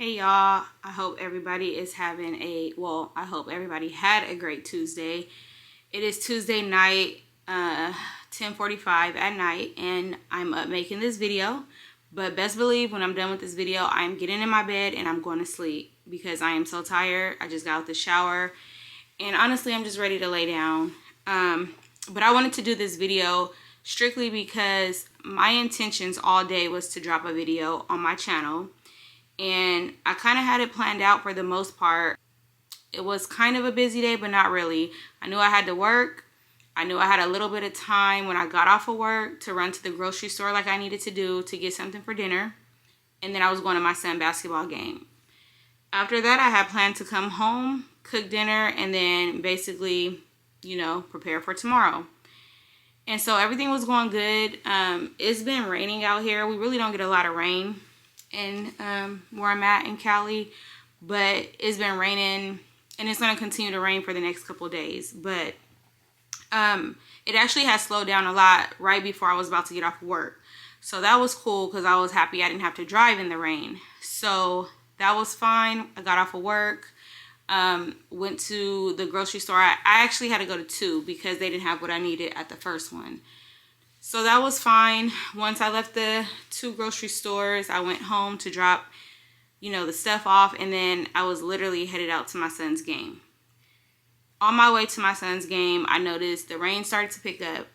Hey y'all, I hope everybody is having I hope everybody had a great Tuesday. It is Tuesday night, 10:45 at night, and I'm up making this video. But best believe when I'm done with this video, I'm getting in my bed and I'm going to sleep because I am so tired. I just got out the shower and honestly, I'm just ready to lay down. But I wanted to do this video strictly because my intentions all day was to drop a video on my channel. And I kind of had it planned out for the most part. It was kind of a busy day, but not really. I knew I had to work. I knew I had a little bit of time when I got off of work to run to the grocery store like I needed to do to get something for dinner. And then I was going to my son's basketball game. After that, I had planned to come home, cook dinner, and then basically, prepare for tomorrow. And so everything was going good. It's been raining out here. We really don't get a lot of rain in where I'm at in Cali, but it's been raining and it's going to continue to rain for the next couple of days. But it actually has slowed down a lot right before I was about to get off work, so that was cool because I was happy I didn't have to drive in the rain. So that was fine. I got off of work, went to the grocery store. I actually had to go to two because they didn't have what I needed at the first one. So that was fine. Once I left the two grocery stores, I went home to drop, the stuff off. And then I was literally headed out to my son's game. On my way to my son's game, I noticed the rain started to pick up.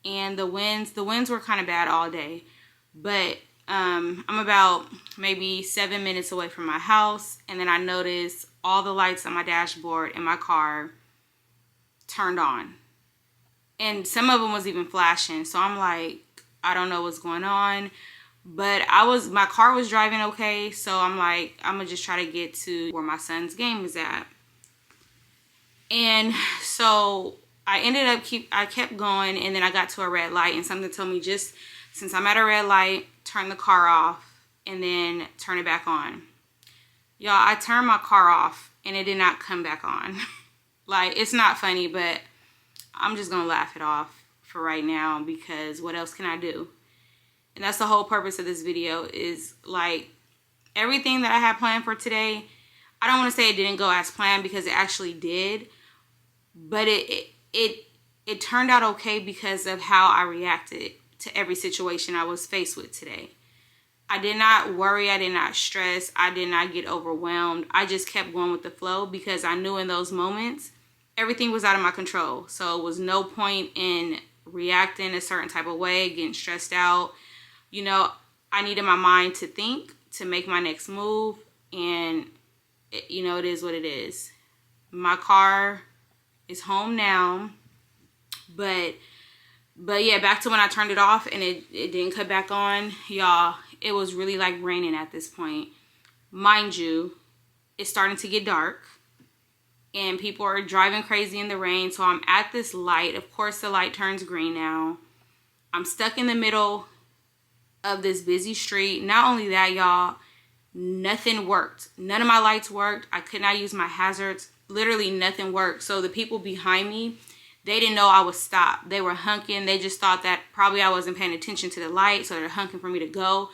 And the winds were kind of bad all day. But I'm about maybe 7 minutes away from my house. And then I noticed all the lights on my dashboard in my car turned on. And some of them was even flashing. So I'm like, I don't know what's going on. But my car was driving okay. So I'm like, I'm going to just try to get to where my son's game is at. And so I kept going. And then I got to a red light. And something told me, just since I'm at a red light, turn the car off and then turn it back on. Y'all, I turned my car off and it did not come back on. Like, it's not funny, but I'm just going to laugh it off for right now because what else can I do? And that's the whole purpose of this video is like everything that I had planned for today. I don't want to say it didn't go as planned because it actually did. But it turned out okay because of how I reacted to every situation I was faced with today. I did not worry. I did not stress. I did not get overwhelmed. I just kept going with the flow because I knew in those moments everything was out of my control. So it was no point in reacting a certain type of way, getting stressed out. I needed my mind to think, to make my next move. And, it is what it is. My car is home now. But yeah, back to when I turned it off and it didn't cut back on. Y'all, it was really like raining at this point. Mind you, it's starting to get dark. And people are driving crazy in the rain. So I'm at this light. Of course, the light turns green now. I'm stuck in the middle of this busy street. Not only that, y'all, nothing worked. None of my lights worked. I could not use my hazards. Literally nothing worked. So the people behind me, they didn't know I was stopped. They were honking. They just thought that probably I wasn't paying attention to the light. So they're honking for me to go.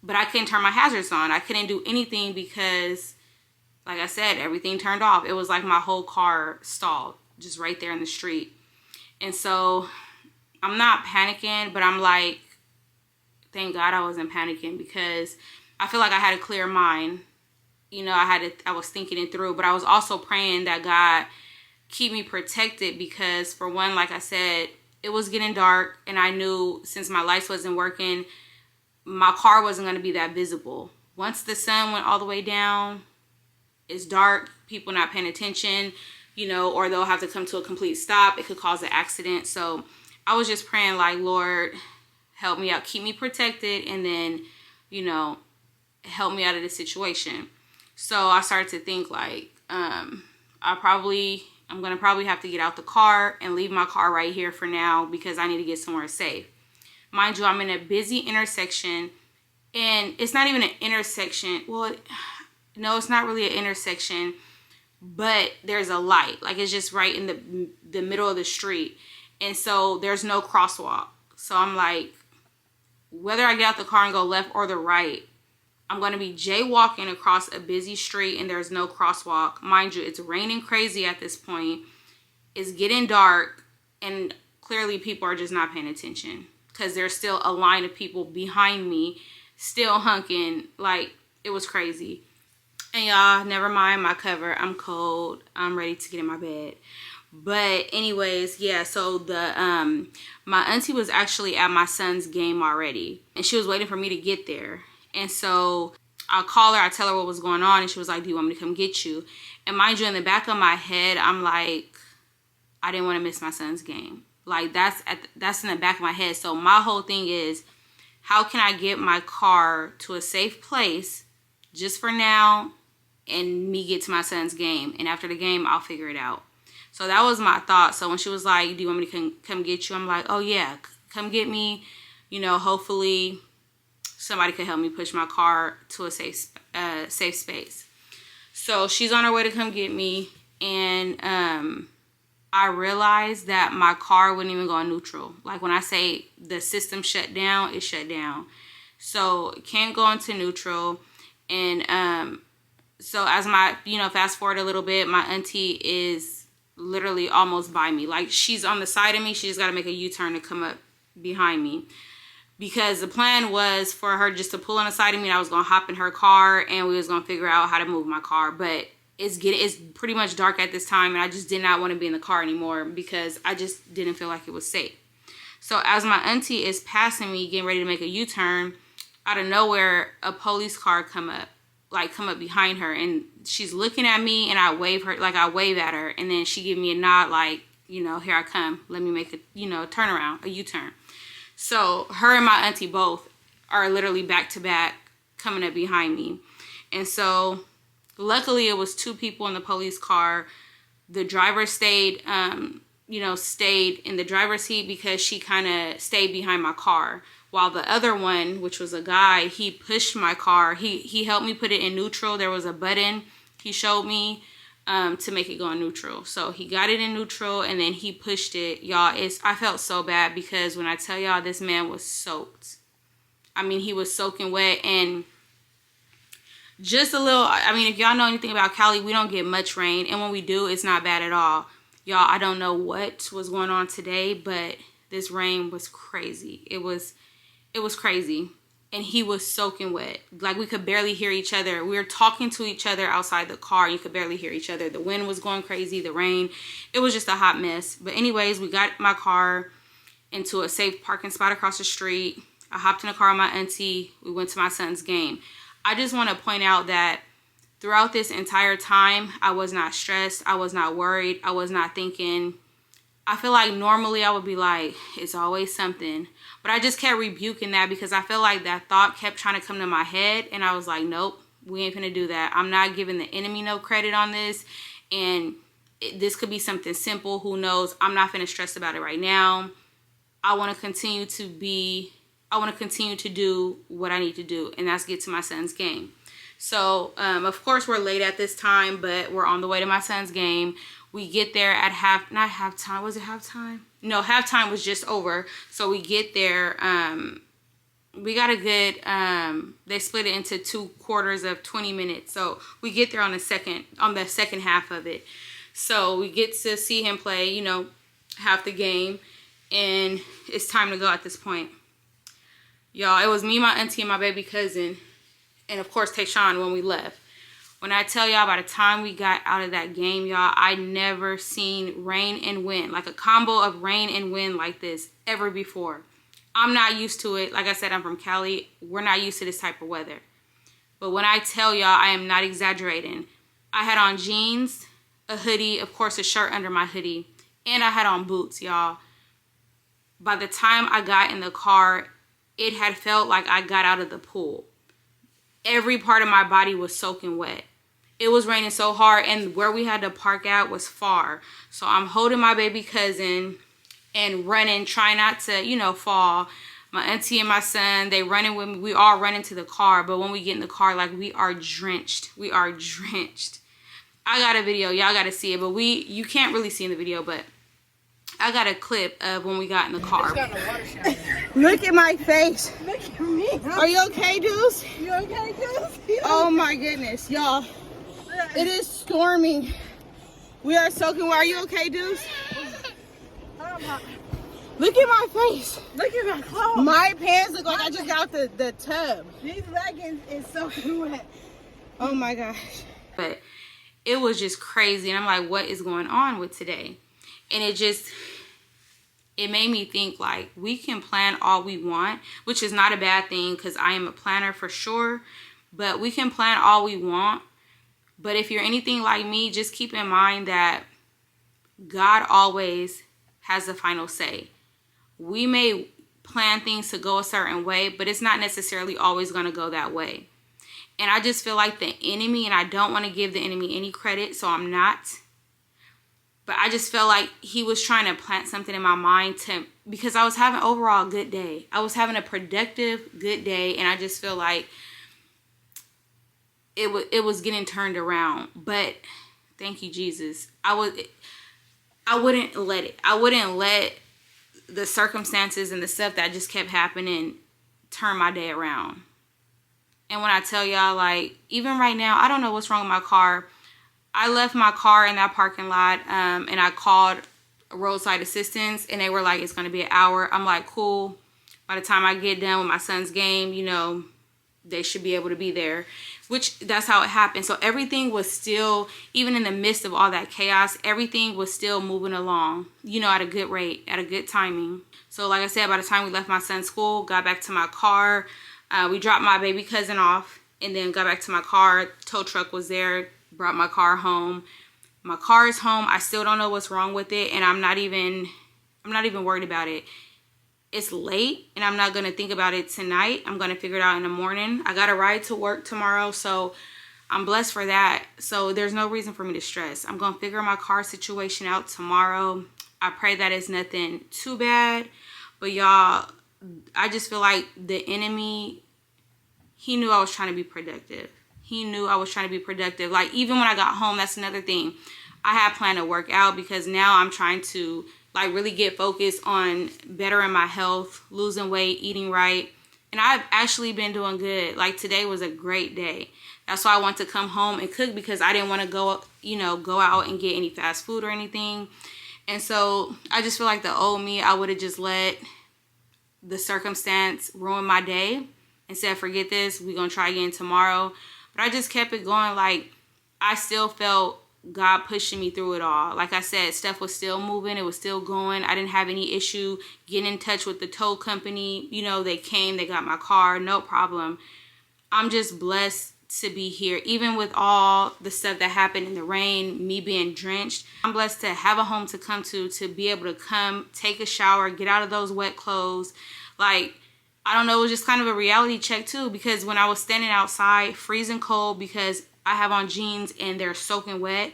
But I couldn't turn my hazards on. I couldn't do anything because, like I said, everything turned off. It was like my whole car stalled just right there in the street. And so I'm not panicking, but I'm like, thank God I wasn't panicking because I feel like I had a clear mind. I was thinking it through, but I was also praying that God keep me protected because, for one, like I said, it was getting dark and I knew since my lights wasn't working, my car wasn't going to be that visible. Once the sun went all the way down, it's dark, people not paying attention, or they'll have to come to a complete stop. It could cause an accident. So I was just praying like, Lord, help me out, keep me protected, and then, help me out of this situation. So I started to think like, I'm going to probably have to get out the car and leave my car right here for now because I need to get somewhere safe. Mind you, I'm in a busy intersection and it's not even an intersection. Well, no, it's not really an intersection, but there's a light. Like, it's just right in the middle of the street. And so there's no crosswalk. So I'm like, whether I get out the car and go left or the right, I'm going to be jaywalking across a busy street and there's no crosswalk. Mind you, it's raining crazy at this point. It's getting dark and clearly people are just not paying attention because there's still a line of people behind me still hunking. Like, it was crazy. And y'all, never mind my cover. I'm cold. I'm ready to get in my bed. But anyways, yeah, so my auntie was actually at my son's game already. And she was waiting for me to get there. And so I'll call her, I tell her what was going on, and she was like, do you want me to come get you? And mind you, in the back of my head, I'm like, I didn't want to miss my son's game. Like, that's in the back of my head. So my whole thing is, how can I get my car to a safe place just for now and me get to my son's game? And after the game, I'll figure it out. So that was my thought. So when she was like, do you want me to come get you? I'm like, oh yeah, come get me. You know, hopefully somebody could help me push my car to a safe space. So she's on her way to come get me. And I realized that my car wouldn't even go on neutral. Like, when I say the system shut down, it shut down. So it can't go into neutral. And so as my, fast forward a little bit, my auntie is literally almost by me. Like, she's on the side of me. She just got to make a U-turn to come up behind me. Because the plan was for her just to pull on the side of me, and I was going to hop in her car and we was going to figure out how to move my car. But it's pretty much dark at this time, and I just did not want to be in the car anymore because I just didn't feel like it was safe. So as my auntie is passing me, getting ready to make a U-turn, out of nowhere, a police car come up behind her, and she's looking at me, and I wave at her, and then she give me a nod like, here I come. Let me make a, turnaround, a U-turn. So her and my auntie both are literally back to back coming up behind me. And so luckily it was two people in the police car. The driver stayed in the driver's seat because she kind of stayed behind my car. While the other one, which was a guy, he pushed my car. He helped me put it in neutral. There was a button he showed me to make it go in neutral. So he got it in neutral and then he pushed it. Y'all, I felt so bad because when I tell y'all, this man was soaked. I mean, he was soaking wet, and just a little, if y'all know anything about Cali, we don't get much rain. And when we do, it's not bad at all. Y'all, I don't know what was going on today, but this rain was crazy. It was crazy. And he was soaking wet. Like, we could barely hear each other. We were talking to each other outside the car. You could barely hear each other. The wind was going crazy. The rain. It was just a hot mess. But anyways, we got my car into a safe parking spot across the street. I hopped in the car with my auntie. We went to my son's game. I just want to point out that throughout this entire time, I was not stressed. I was not worried. I was not thinking. I feel like normally I would be like, it's always something. But I just kept rebuking that because I feel like that thought kept trying to come to my head. And I was like, nope, we ain't finna do that. I'm not giving the enemy no credit on this. And this could be something simple. Who knows? I'm not finna stress about it right now. I want to continue to do what I need to do. And that's get to my son's game. So, of course, we're late at this time, but we're on the way to my son's game. We get there at not halftime. Was it halftime? No, halftime was just over. So we get there. We got a good, they split it into 2 quarters of 20 minutes. So we get there on the second half of it. So we get to see him play, half the game. And it's time to go at this point. Y'all, it was me, my auntie, and my baby cousin. And of course, Tayshawn when we left. When I tell y'all, by the time we got out of that game, y'all, I never seen rain and wind, like a combo of rain and wind like this ever before. I'm not used to it. Like I said, I'm from Cali. We're not used to this type of weather. But when I tell y'all, I am not exaggerating. I had on jeans, a hoodie, of course, a shirt under my hoodie, and I had on boots, y'all. By the time I got in the car, it had felt like I got out of the pool. Every part of my body was soaking wet. It was raining so hard, and where we had to park at was far. So I'm holding my baby cousin and running, trying not to, fall. My auntie and my son, they running with me. We all run into the car, but when we get in the car, like, we are drenched. We are drenched. I got a video. Y'all got to see it, but you can't really see in the video, but I got a clip of when we got in the car. Look at my face. Look at me. Are you okay, Deuce? You okay, Deuce? Oh my goodness, y'all. It is storming. We are soaking wet. Are you okay, Deuce? Look at my face. Look at my clothes. My pants look like I just got out the tub. These leggings is soaking wet. Oh my gosh. But it was just crazy. And I'm like, what is going on with today? And it made me think, like, we can plan all we want, which is not a bad thing because I am a planner for sure. But we can plan all we want. But if you're anything like me, just keep in mind that God always has the final say. We may plan things to go a certain way, but it's not necessarily always going to go that way. And I just feel like the enemy, and I don't want to give the enemy any credit, so I'm not. But I just felt like he was trying to plant something in my mind because I was having overall a good day. I was having a productive, good day, and I just feel like it was getting turned around. But thank you, Jesus. I wouldn't let it. I wouldn't let the circumstances and the stuff that just kept happening turn my day around. And when I tell y'all, like, even right now, I don't know what's wrong with my car. I left my car in that parking lot, and I called roadside assistance, and they were like, it's going to be an hour. I'm like, cool. By the time I get done with my son's game, you know, they should be able to be there, which that's how it happened. So everything was still, even in the midst of all that chaos, everything was still moving along, you know, at a good rate, at a good timing. So like I said, by the time we left my son's school, got back to my car, we dropped my baby cousin off and then got back to my car. Tow truck was there, brought my car home. My car is home. I still don't know what's wrong with it, and I'm not even worried about it. It's late, and I'm not going to think about it tonight. I'm going to figure it out in the morning. I got a ride to work tomorrow, so I'm blessed for that. So there's no reason for me to stress. I'm going to figure my car situation out tomorrow. I pray that it's nothing too bad. But y'all, I just feel like the enemy, he knew I was trying to be productive. He knew I was trying to be productive. Like, even when I got home, that's another thing. I had planned to work out because now I'm trying to, like, really get focused on bettering my health, losing weight, eating right. And I've actually been doing good. Like, today was a great day. That's why I want to come home and cook, because I didn't want to go out and get any fast food or anything. And so I just feel like the old me, I would have just let the circumstance ruin my day and said, forget this, we're going to try again tomorrow. But I just kept it going. Like, I still felt God pushing me through it all. Like I said, stuff was still moving. It was still going. I didn't have any issue getting in touch with the tow company. You know, they came, they got my car, no problem. I'm just blessed to be here. Even with all the stuff that happened in the rain, me being drenched, I'm blessed to have a home to come to be able to come, take a shower, get out of those wet clothes. Like, I don't know, it was just kind of a reality check too, because when I was standing outside, freezing cold, because I have on jeans and they're soaking wet,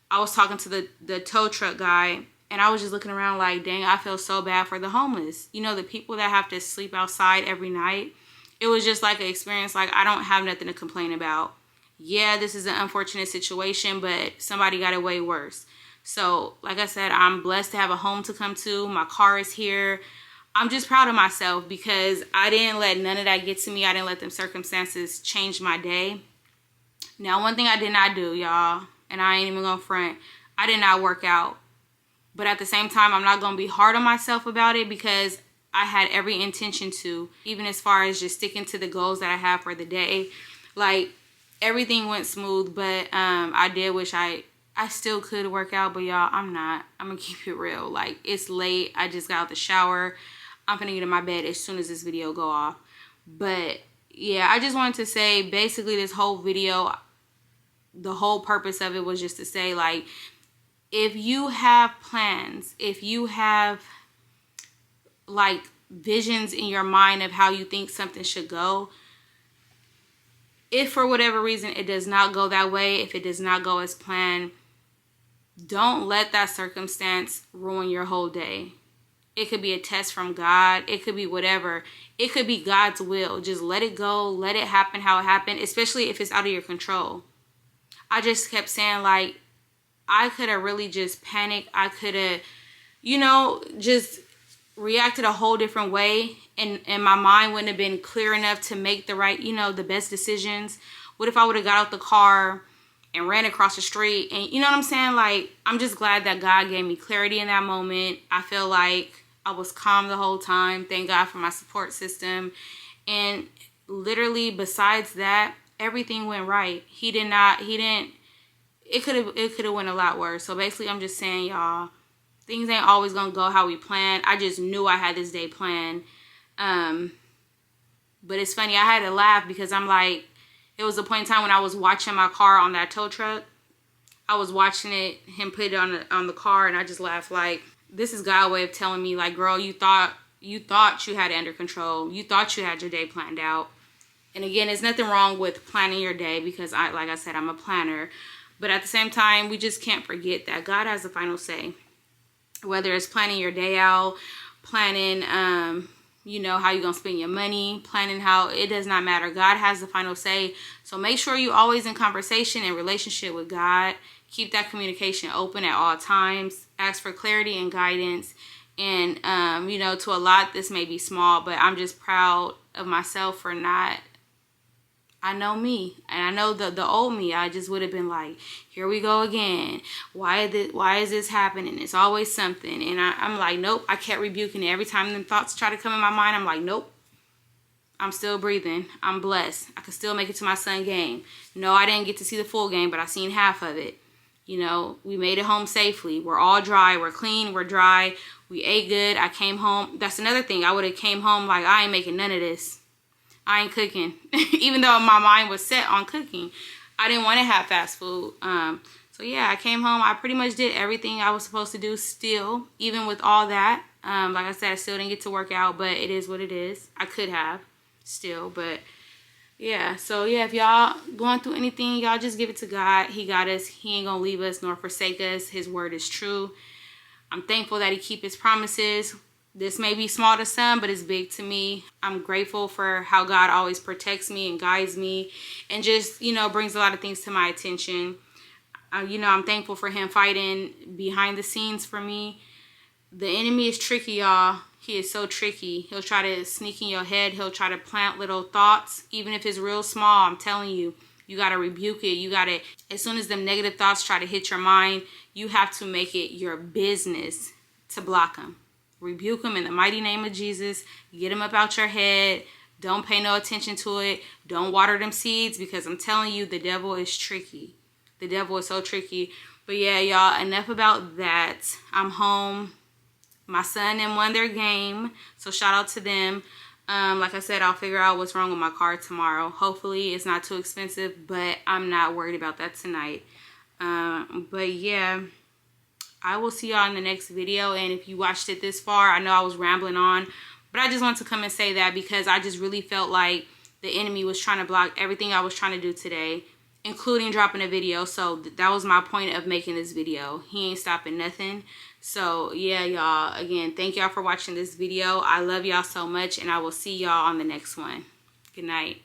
I was talking to the tow truck guy, and I was just looking around like, dang, I feel so bad for the homeless. You know, the people that have to sleep outside every night. It was just like an experience. Like, I don't have nothing to complain about. Yeah, this is an unfortunate situation, but somebody got it way worse. So, like I said, I'm blessed to have a home to come to. My car is here. I'm just proud of myself because I didn't let none of that get to me. I didn't let them circumstances change my day. Now, one thing I did not do, y'all, and I ain't even gonna front, I did not work out. But at the same time, I'm not gonna be hard on myself about it because I had every intention to, even as far as just sticking to the goals that I have for the day. Like, everything went smooth, but I did wish I still could work out, but y'all, I'm not. I'm gonna keep it real. Like, it's late. I just got out the shower. I'm gonna get in my bed as soon as this video go off. But yeah, I just wanted to say, basically, this whole video, the whole purpose of it was just to say, like, if you have plans, if you have, like, visions in your mind of how you think something should go, if for whatever reason it does not go that way, if it does not go as planned, don't let that circumstance ruin your whole day. It could be a test from God. It could be whatever. It could be God's will. Just let it go. Let it happen how it happened, especially if it's out of your control. I just kept saying, like, I could have really just panicked. I could have, you know, just reacted a whole different way, and my mind wouldn't have been clear enough to make the right, the best decisions? What if I would have got out the car and ran across the street? And you know what I'm saying? Like, I'm just glad that God gave me clarity in that moment. I feel like I was calm the whole time. Thank God for my support system. And literally, besides that, everything went right. It could have went a lot worse. So basically, I'm just saying, y'all, things ain't always gonna go how we plan. I just knew I had this day planned. But it's funny, I had to laugh because I'm like, it was a point in time when I was watching my car on that tow truck. I was watching him put it on the car, and I just laughed. Like, this is God's way of telling me, like, girl, you thought you had it under control. You thought you had your day planned out. And again, there's nothing wrong with planning your day, because like I said, I'm a planner. But at the same time, we just can't forget that God has the final say. Whether it's planning your day out, planning, how you're going to spend your money, planning how, it does not matter. God has the final say. So make sure you're always in conversation and relationship with God. Keep that communication open at all times. Ask for clarity and guidance. And, to a lot, this may be small, but I'm just proud of myself for not, I know me, and I know the old me. I just would have been like, here we go again. Why is this happening? It's always something. And I'm like, nope. I kept rebuking it. Every time them thoughts try to come in my mind, I'm like, nope. I'm still breathing. I'm blessed. I could still make it to my son's game. No, I didn't get to see the full game, but I seen half of it. We made it home safely. We're all dry. We're clean. We're dry. We ate good. I came home. That's another thing. I would have came home like, I ain't making none of this. I ain't cooking. Even though my mind was set on cooking, I didn't want to have fast food. So yeah, I came home. I pretty much did everything I was supposed to do still, even with all that. Like I said, I still didn't get to work out, but it is what it is. I could have still, but yeah. So yeah, if y'all going through anything, y'all just give it to God. He got us. He ain't gonna leave us nor forsake us. His word is true. I'm thankful that he keep his promises. This may be small to some, but it's big to me. I'm grateful for how God always protects me and guides me, and just, brings a lot of things to my attention. I'm thankful for him fighting behind the scenes for me. The enemy is tricky, y'all. He is so tricky. He'll try to sneak in your head. He'll try to plant little thoughts, even if it's real small. I'm telling you, you got to rebuke it. You got to, as soon as them negative thoughts try to hit your mind, you have to make it your business to block them. Rebuke them in the mighty name of Jesus. Get them up out your head. Don't pay no attention to it. Don't water them seeds, because I'm telling you, the devil is tricky. The devil is so tricky. But yeah, y'all, enough about that. I'm home. My son and won their game, so shout out to them. Like I said, I'll figure out what's wrong with my car tomorrow. Hopefully it's not too expensive, but I'm not worried about that tonight. But yeah, I will see y'all in the next video. And if you watched it this far, I know I was rambling on, but I just want to come and say that because I just really felt like the enemy was trying to block everything I was trying to do today, including dropping a video. So that was my point of making this video. He ain't stopping nothing. So yeah, y'all, again, thank y'all for watching this video. I love y'all so much, and I will see y'all on the next one. Good night.